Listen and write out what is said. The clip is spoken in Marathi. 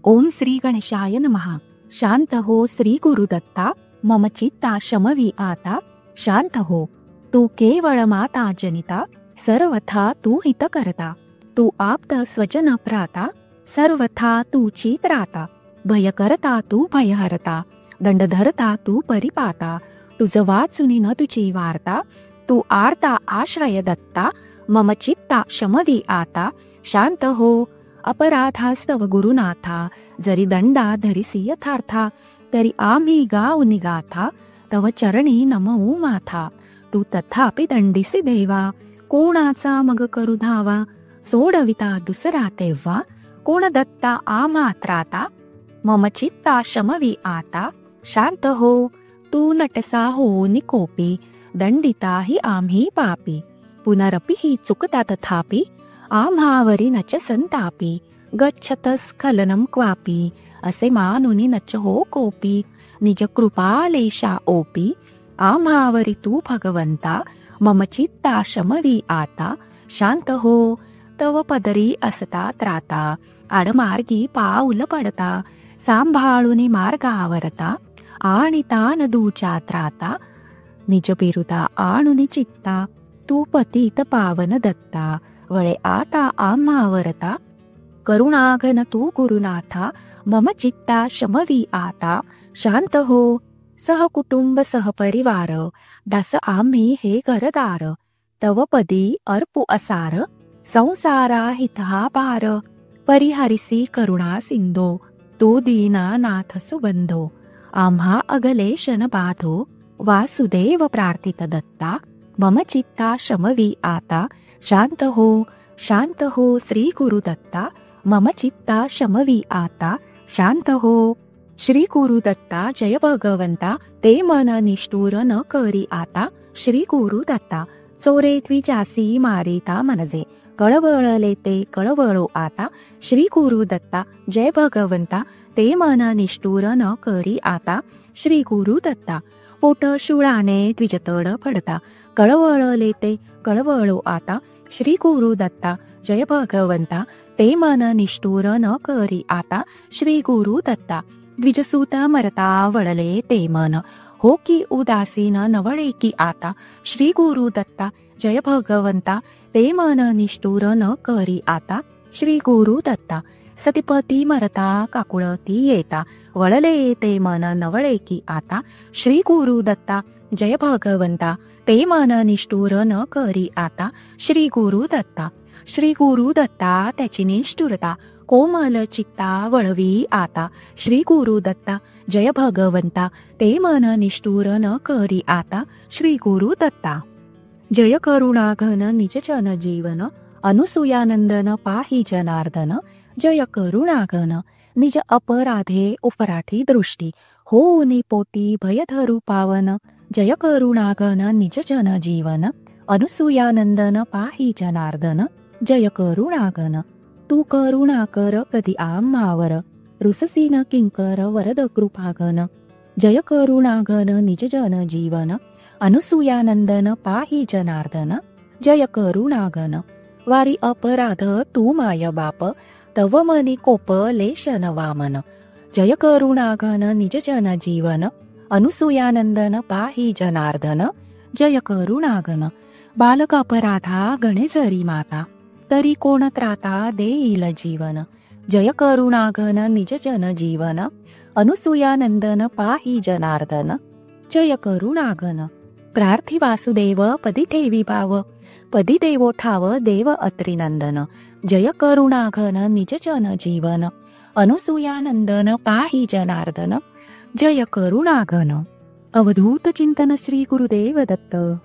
ओम श्री गणेशाय नमः. शांत हो श्री गुरुदत्ता, मम चित्ता शमवी आता. शांत हो, तू केवळ माता जनिता, सर्वथा तू हित करता. तू आप्त स्वजन प्राता, सर्वथा तू चित राता. भय करता तू भयहरता, दंड धरता तू परिपाता. तुझ वाचुनी न तुझी वार्ता, तू आर्ता आश्रय दत्ता. मम चित्ता शमवी आता. शांत हो, अपराधास्तव गुरुनाथा. जरी दंडा धरिसी यथार्था, तरी आम्ही गाऊ निगाथा. तव चरणी नमवू माथा. तू तथापि दंडिसी देवा, कोणाचा मग करू धावा. सोडविता दुसरा तेव्हा, कोण दत्ता आम्हा त्राता. मम चित्ता शमवी आता. शांत हो, तू नटसा हो निकोपी. दंडिता ही आम्ही पापी. पुनरपि ही चुकता तथापि, आम्हावरी नच संतापी. गच्छत स्खलनम क्वापी, असे मानुनी नच हो कोपी. निज कृपालेशा ओपी, आम्हावरी तू भगवंता. मम चित्ता शमवी आता. शांत हो, तव पदरी असता त्राता. आडमार्गी पाऊल पडता, सांभाळूनी मार्गावरता. आणि तान दूचा त्राता, निज बिरुदा आणुनी चित्ता. तू पतित पावन दत्ता, वळे आता आम्हावरता. करुणाघन तू गुरुनाथा, मम चित्ता शमवी आता. शांत हो, सहकुटुंब सहपरिवार, दास आम्ही हे घरदार. तव पदी अर्पू असार, संसारा हिता पार. परिहरिसी करुणा सिंधो, तू दीना नाथ सुबंधो. आम्हा अगले शन बाधो, वासुदेव प्रार्थित दत्ता. मम चित्ता शमवी आता. शांत हो, शांत हो श्री गुरुदत्ता. मम चित्ता शमवी आता. शांत हो, श्री गुरुदत्ता जय भगवंता. ते मन निष्ठुर न करी आता. श्री गुरुदत्ता चोरे द्विजासी मारिता मनजे. कळवळले ते कळवळो आता. श्री गुरुदत्ता जय भगवंता. ते मन निष्ठुर न करी आता. श्री गुरुदत्ता पोट शूळाने द्विजतड पडता. कळवळले ते कळवळो आता. श्री गुरुदत्ता जय भगवंता. ते मन निष्ठुर न करी आता. श्री गुरुदत्ता द्विजसूत मरता वळले ते मन. हो की उदासीन नवळे की आता. श्री गुरुदत्ता जय भगवंता. ते मन निष्ठुर न करी आता. श्री गुरुदत्ता सतीपती मरता काकुळती येता. वळले ते मन नवळे की आता. श्री गुरुदत्ता जय भगवंता. ते मन निष्ठुर न करी आता. श्री गुरुदत्ता श्री गुरुदत्ता त्याची निष्ठुरता कोमल चित्ता वळवी आता. श्री गुरुदत्ता जय भगवंता. ते मन निष्ठुर न करी आता. श्री गुरुदत्ता जय करुणाघन निज जन जीवन. अनुसूयानंदन पाही जनार्दन. जय करुणाघन निज अपराधे उपराठी दृष्टी. होऊनी पोटी भयधरू पावन. जय करुणाघन निज जन जीवन. अनुसूयानंदन पाही जनार्दन. जय करुणाघन तू करुणा कर कधी आम्हावर. रुससीन किंकर वरद कृपाघन. जय करुणाघन निज जन जीवन. अनुसूयानंदन पाही जनार्दन. जय करुणाघन वारी अपराध तू माय बाप. तव मनी कोप लेशन वामन. जय करुणाघन निज जन जीवन. अनुसूयानंदन पाही जनार्दन. जय करुणाघन बालक अपराधा गणे जरी माता. तरी कोण त्राता देईल जीवन. जय करुणाघन निज जन जीवन. अनुसूयानंदन पाही जनार्दन. जय करुणाघन प्रार्थी वासुदेव पदी ठेवी भाव. पदी देवो ठाव देव अत्रिनंदन. जय करुणाघन निज जन जीवन. अनुसूयानंदन पाही जनार्दन. जय करुणाघन. अवधूत चिंतन श्री गुरुदेव दत्त.